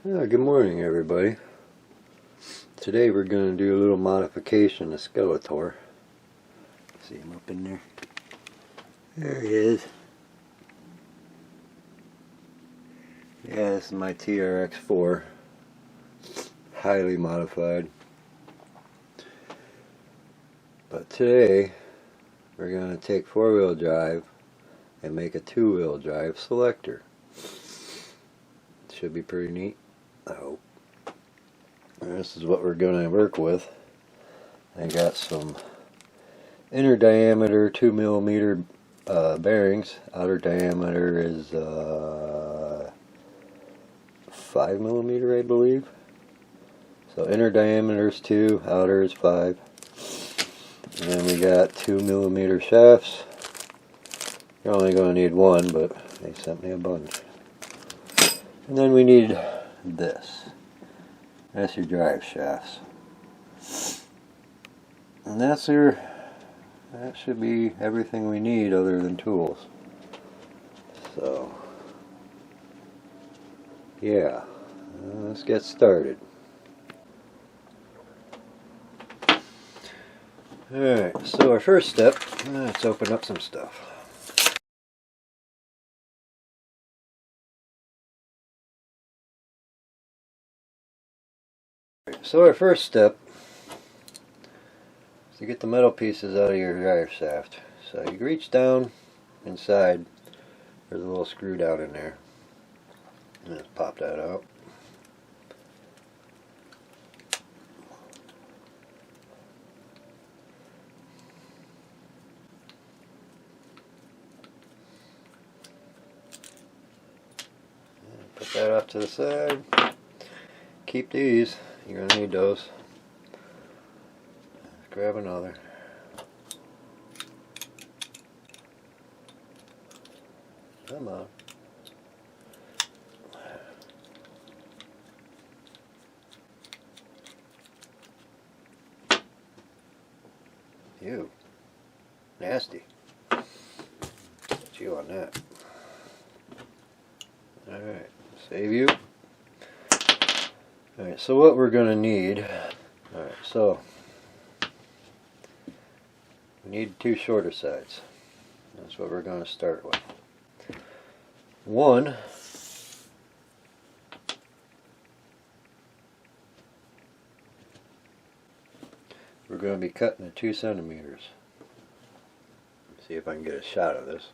Good morning, everybody. Today we're going to do a little modification to Skeletor. See him up in there? There he is. Yeah, this is my TRX4. Highly modified. But today we're going to take four-wheel drive and make a two-wheel drive selector. Should be pretty neat, I hope. And this is what we're going to work with. I got some inner diameter 2mm bearings. Outer diameter is 5mm, I believe. So inner diameter is 2, outer is 5. And then we got 2mm shafts. You're only going to need one, but they sent me a bunch. And then we need this. That's your drive shafts. And that should be everything we need other than tools. So, yeah, let's get started. Alright, so our first step, let's open up some stuff. So our first step is to get the metal pieces out of your drive shaft. So you reach down inside, there's a little screw down in there. And just pop that out. And put that off to the side. Keep these, you're going to need those. Grab another. Come on. Ew. Nasty. Chew on that. Alright, save you. Alright, so what we're going to need, alright, so we need two shorter sides. That's what we're going to start with. One, we're going to be cutting at 2 centimeters. Let's see if I can get a shot of this.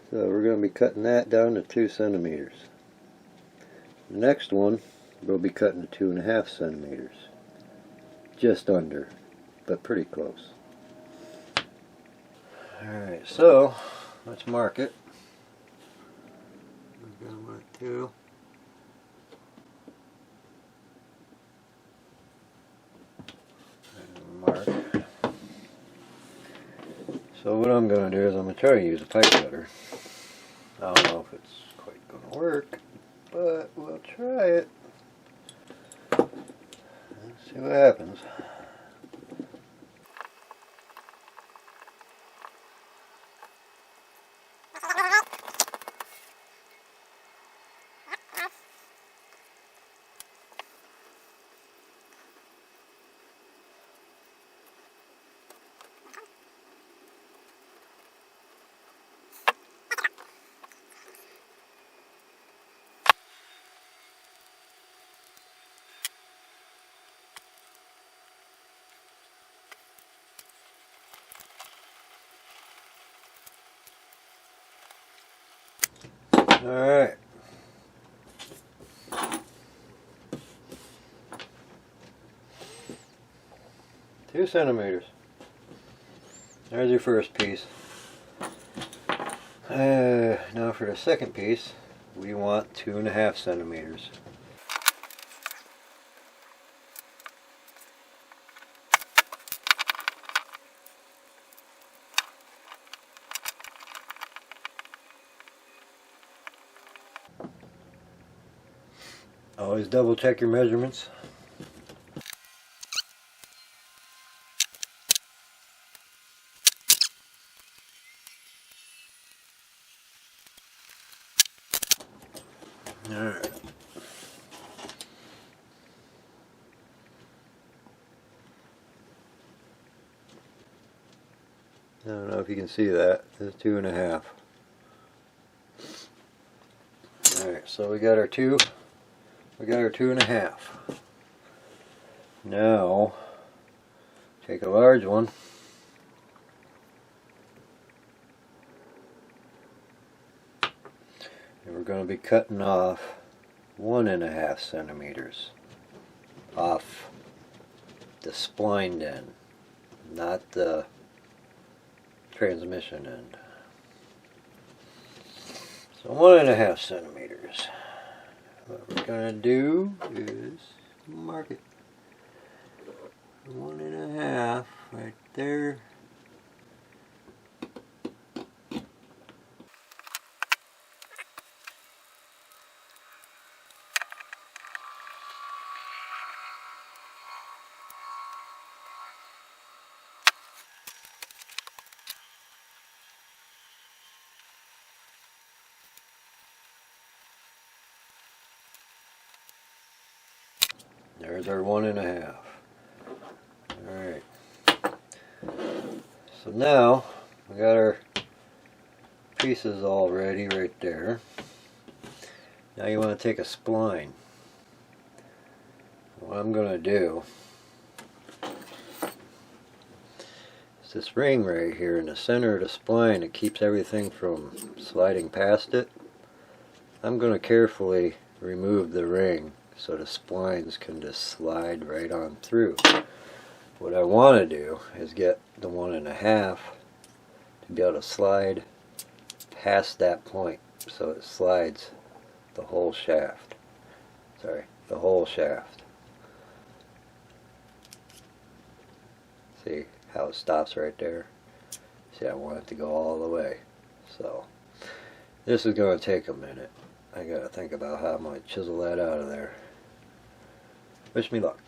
So we're going to be cutting that down to 2 centimeters. The next one, we'll be cutting to 2.5 centimeters. Just under, but pretty close. Alright, so let's mark it. We're going to mark 2. And mark. So what I'm going to do is I'm going to try to use a pipe cutter. I don't know if it's quite going to work, but we'll try it. Let's see what happens. Alright. Two centimeters. There's your first piece. Now for the second piece, we want 2.5 centimeters. Always double check your measurements. Alright. I don't know if you can see that. It's 2.5. Alright, so we got our 2.5. Now, take a large one. And we're going to be cutting off 1.5 centimeters off the splined end, not the transmission end. So 1.5 centimeters. What we're going to do is mark it. 1.5 right there. There's our 1.5. Alright. So now we got our pieces all ready right there. Now you want to take a spline. What I'm going to do is this ring right here in the center of the spline. It keeps everything from sliding past it. I'm going to carefully remove the ring so the splines can just slide right on through. What I want to do is get the 1.5 to be able to slide past that point so it slides the whole shaft. Sorry, the whole shaft. See how it stops right there? See, I want it to go all the way. So this is going to take a minute. I got to think about how I'm going to chisel that out of there. Wish me luck.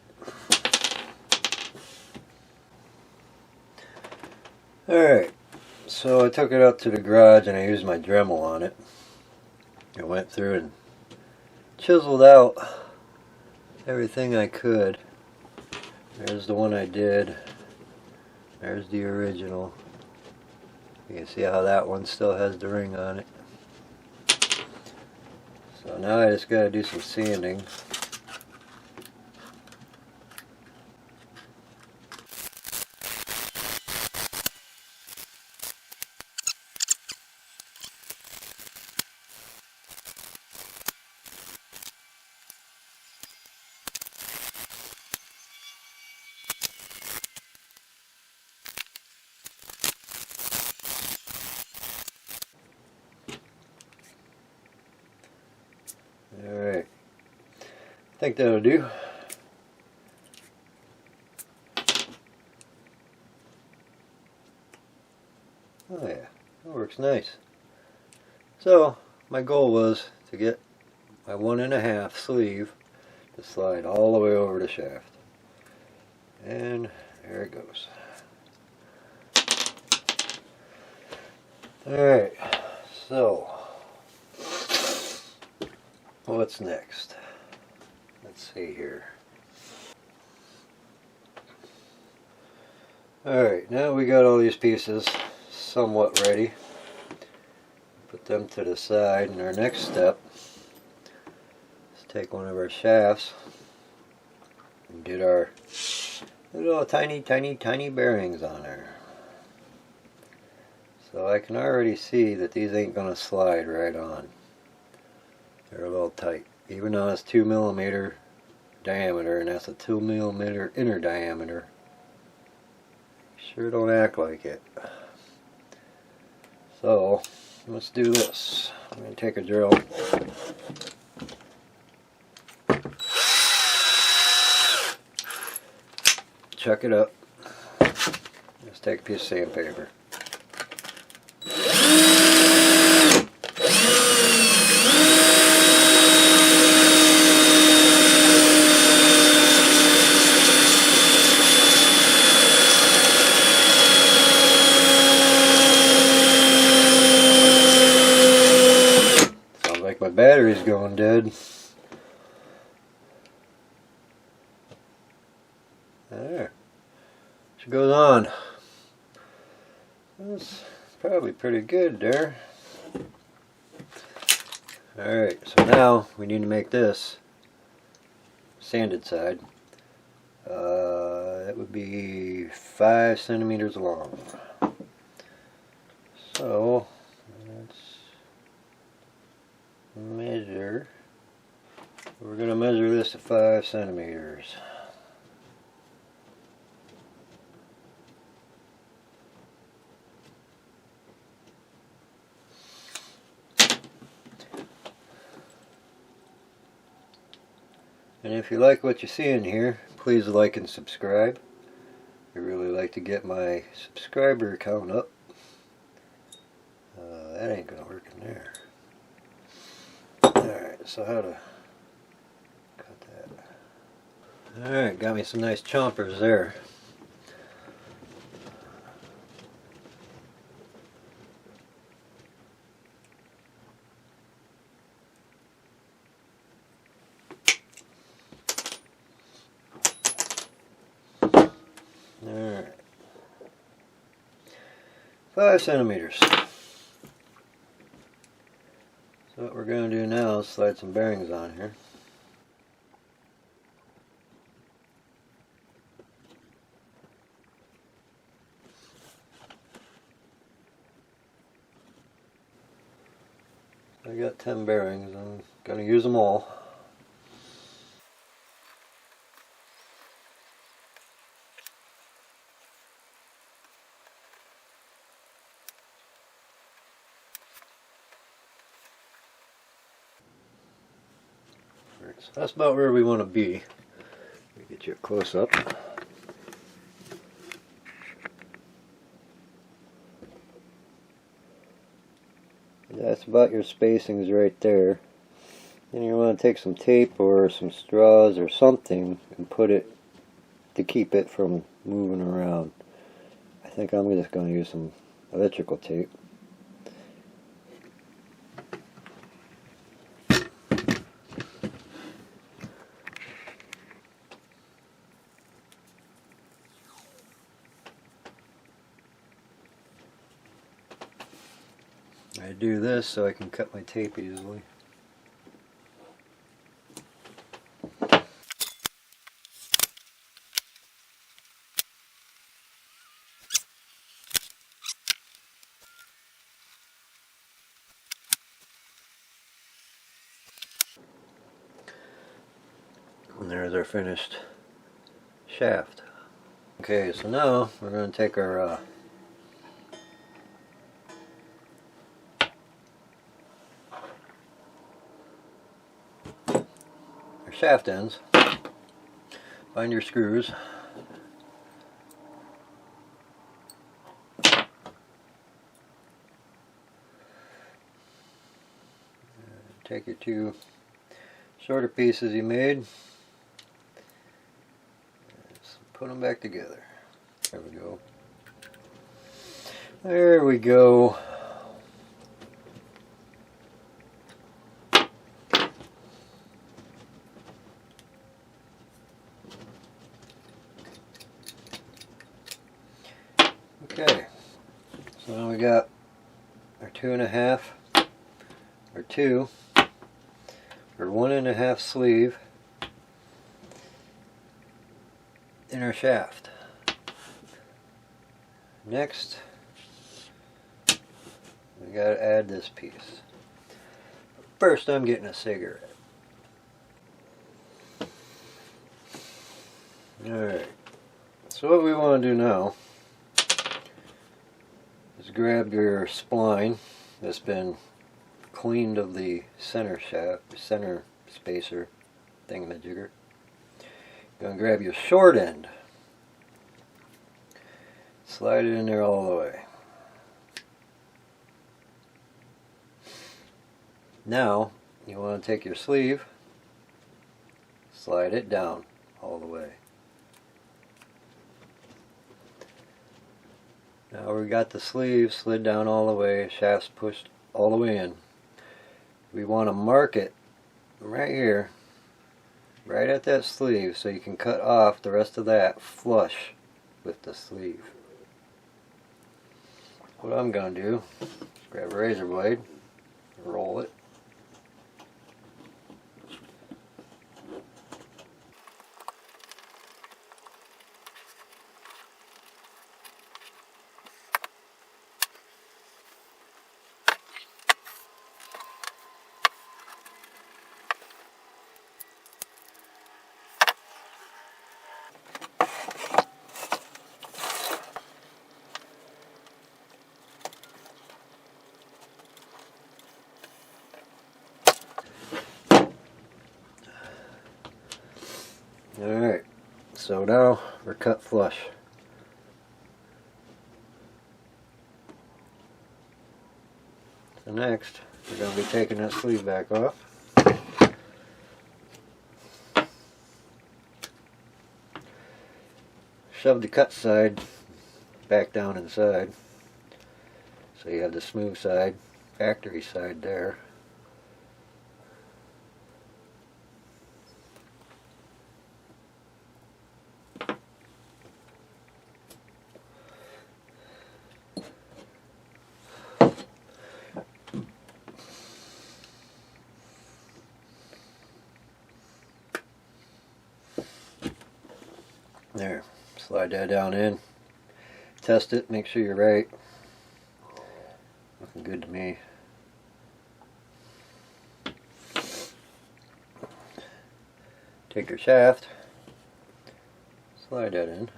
Alright, so I took it up to the garage and I used my Dremel on it. I went through and chiseled out everything I could. There's the one I did. There's the original. You can see how that one still has the ring on it. So now I just got to do some sanding. Alright, I think that'll do. Oh yeah, that works nice. So, my goal was to get my 1.5 sleeve to slide all the way over the shaft. And there it goes. Alright, so what's next? Let's see here. Alright, now we got all these pieces somewhat ready. Put them to the side, and our next step is take one of our shafts and get our little tiny bearings on there. So I can already see that these ain't going to slide right on. They're a little tight. Even though it's 2mm diameter and that's a 2mm inner diameter, sure don't act like it. So let's do this. I'm going to take a drill. Chuck it up. Let's take a piece of sandpaper. my battery's going dead. There. She goes on. That's probably pretty good there. Alright, so now we need to make this sanded side. That would be 5 centimeters long. So let's measure. We're going to measure this at 5 centimeters. And if you like what you see in here, please like and subscribe. I really like to get my subscriber count up. That ain't gonna work in there. Alright, so how to cut that. Alright, got me some nice chompers there. Alright. 5 centimeters. So what we're going to do now is slide some bearings on here. I got 10 bearings. I'm going to use them all. So that's about where we want to be. Let me get you a close up. That's about your spacings right there. Then you want to take some tape or some straws or something and put it to keep it from moving around. I think I'm just going to use some electrical tape. I do this so I can cut my tape easily. And there's our finished shaft. Okay, so now we're going to take our shaft ends, find your screws, take your 2 shorter pieces you made, just put them back together. There we go. There we go. Okay, so now we got our 2.5, or 2, or 1.5 sleeve in our shaft. Next, we got to add this piece. First, I'm getting a cigarette. Alright, so what we want to do now is grab your spline that's been cleaned of the center shaft, center spacer thingamajigger. You're going to grab your short end, slide it in there all the way. Now you want to take your sleeve, slide it down all the way. Now we got the sleeve slid down all the way, shafts pushed all the way in. we want to mark it right here, right at that sleeve, so you can cut off the rest of that flush with the sleeve. What I'm going to do is grab a razor blade, roll it. Alright, so now we're cut flush. So next, we're going to be taking that sleeve back off. Shove the cut side back down inside. So you have the smooth side, factory side there. There, slide that down in, test it, make sure you're right. Looking good to me. Take your shaft, slide that in.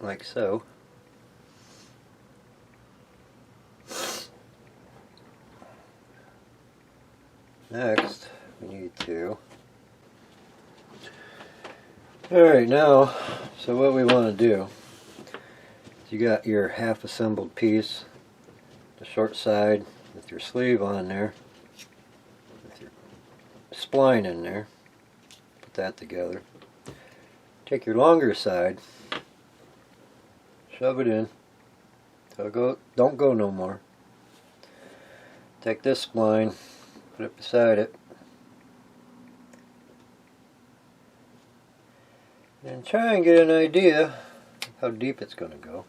Like so. Next, we need to. Alright, now, so what we want to do is you got your half assembled piece, the short side with your sleeve on there, with your spline in there. Put that together. Take your longer side, shove it in. Don't go no more. Take this spline, put it beside it, and try and get an idea of how deep it's going to go.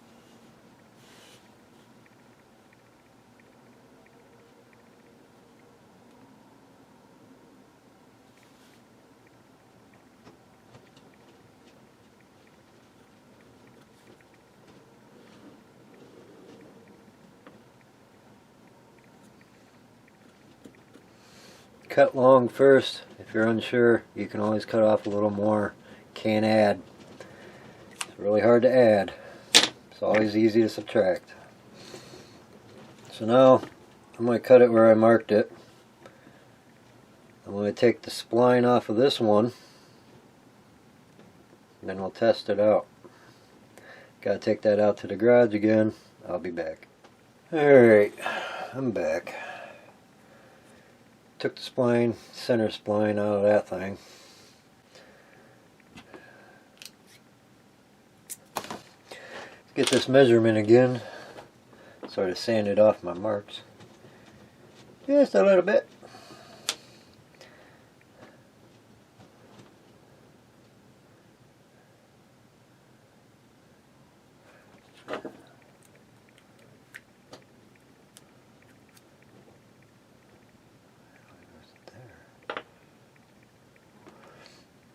Cut long first. If you're unsure, you can always cut off a little more. Can't add. It's really hard to add. It's always easy to subtract. So now I'm going to cut it where I marked it. I'm going to take the spline off of this one, and then we'll test it out. Got to take that out to the garage again. I'll be back. Alright, I'm back. Took the spline, center spline out of that thing. Get this measurement again. Sort of sanded off my marks. Just a little bit.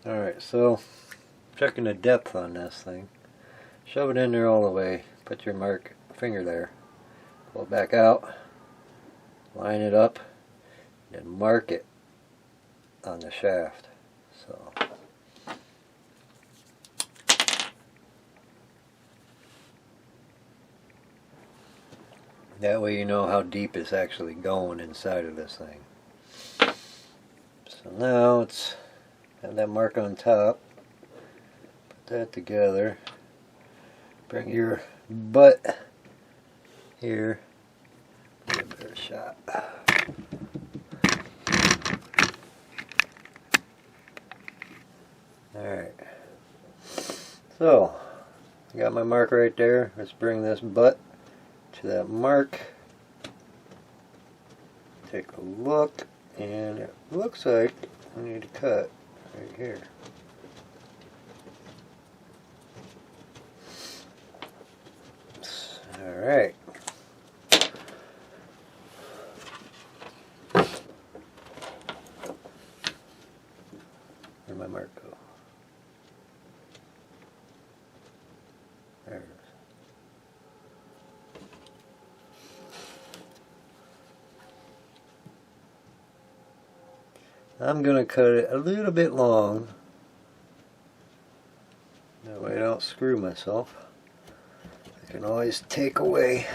Alright, so checking the depth on this thing. Shove it in there all the way. Put your finger there. Pull it back out. Line it up. And mark it on the shaft. So that way you know how deep it's actually going inside of this thing. So now it's have that mark on top. Put that together. Bring your butt here. Get a better shot. Alright. So, I got my mark right there. Let's bring this butt to that mark, take a look, and it looks like I need to cut right here. Alright. Where'd my mark go? There it is. I'm going to cut it a little bit long. That way I don't screw myself. I can always take away.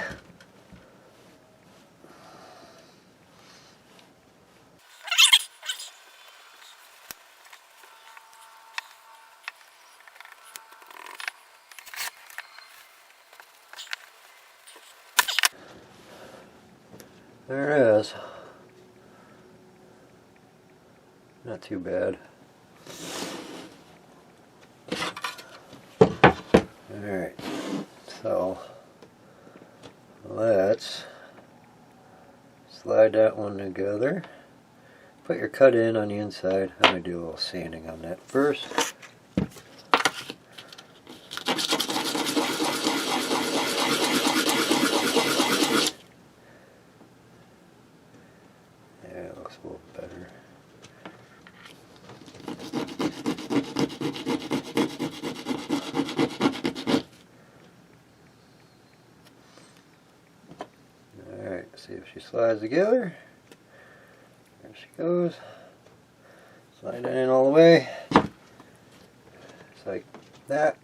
There it is. Not too bad. Alright, so let's slide that one together. Put your cut in on the inside. I'm going to do a little sanding on that first. Yeah, it looks a little better. Alright, see if she slides together. There she goes. Slide that in all the way. Just like that.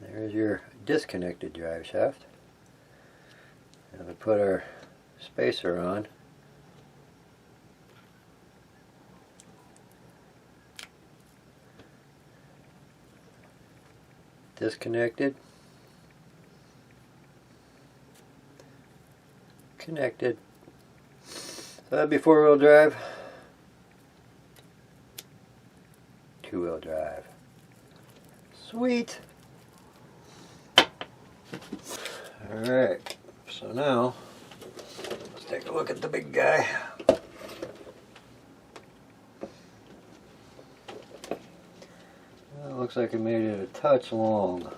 There's your disconnected drive shaft. And we put our spacer on. Disconnected. Connected. So that'd be 4-wheel drive. 2-wheel drive. Sweet. Alright, so now let's take a look at the big guy. Well, it looks like it made it a touch long.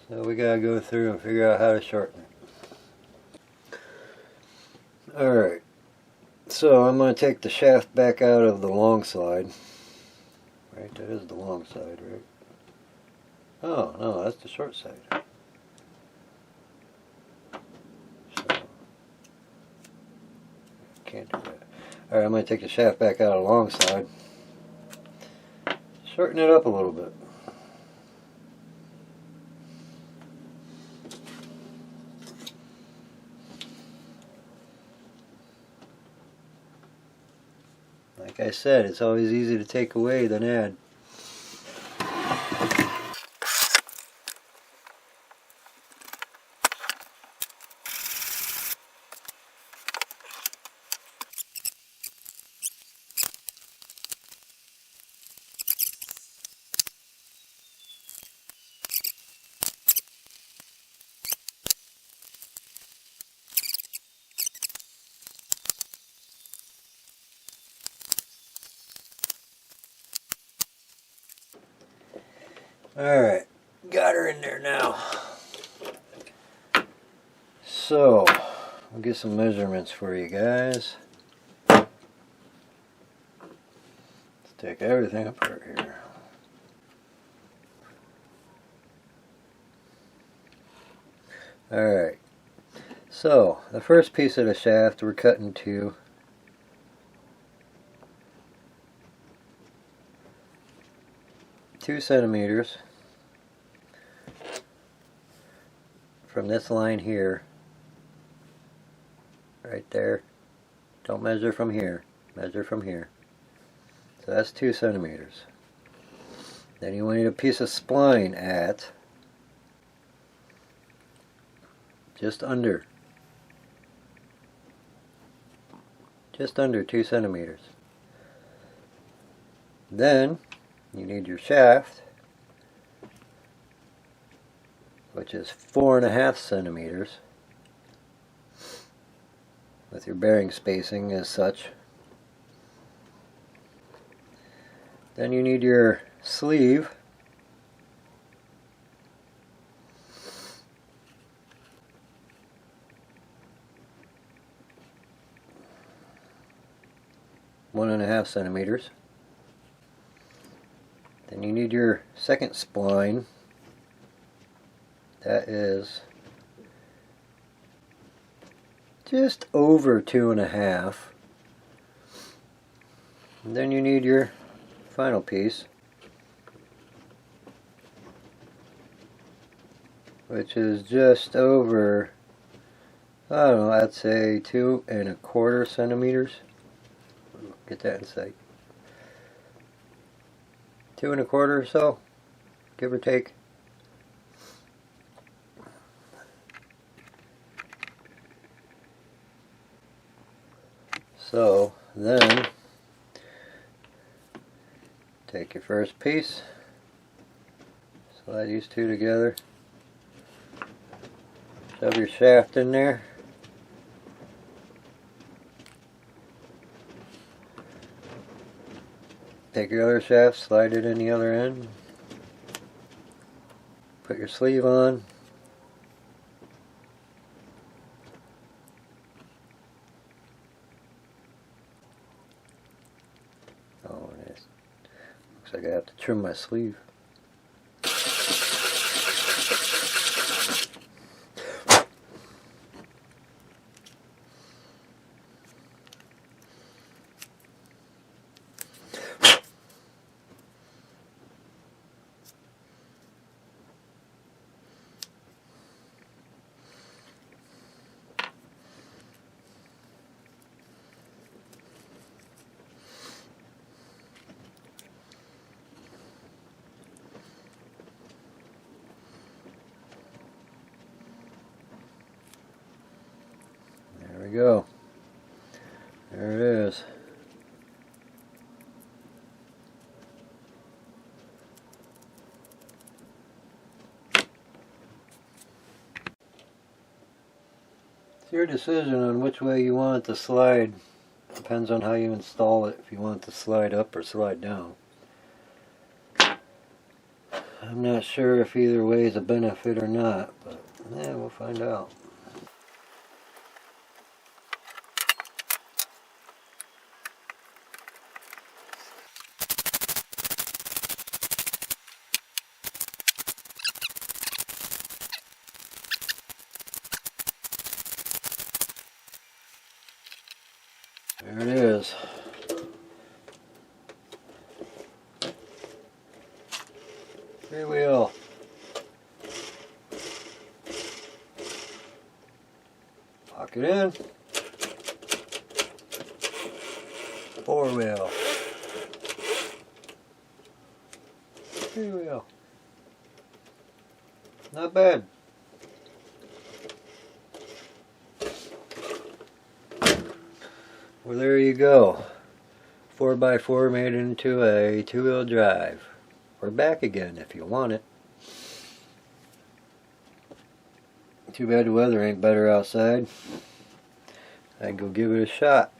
So we gotta go through and figure out how to shorten it. Alright, so I'm going to take the shaft back out of the long side. Right, that is the long side, right? Oh, no, that's the short side. So, can't do that. Alright, I'm going to take the shaft back out of the long side. Shorten it up a little bit. Like I said, it's always easy to take away than add. Alright, got her in there now. So, I'll get some measurements for you guys. Let's take everything apart here. Alright, so the first piece of the shaft we're cutting to 2 centimeters from this line here, right there. Don't measure from here, measure from here. So that's 2 centimeters. Then you need a piece of spline at just under 2 centimeters. Then You need your shaft, which is 4.5 centimeters, with your bearing spacing as such. Then you need your sleeve, one and a half centimeters. Then you need your second spline. That is just over 2.5. And then you need your final piece, which is just over, I don't know, I'd say 2.25 centimeters. Get that in sight. 2.25 or so, give or take. So then take your first piece, slide these two together, shove your shaft in there, take your other shaft, slide it in the other end, put your sleeve on, oh, it is. Looks like I have to trim my sleeve. There we go. There it is. It's your decision on which way you want it to slide. Depends on how you install it, if you want it to slide up or slide down. I'm not sure if either way is a benefit or not, but yeah, we'll find out. There it is. Three-wheel. Lock it in. Four-wheel. Three-wheel. Not bad. Well, there you go. 4x4 made into a two-wheel drive. Or back again if you want it. Too bad the weather ain't better outside. I'd go give it a shot.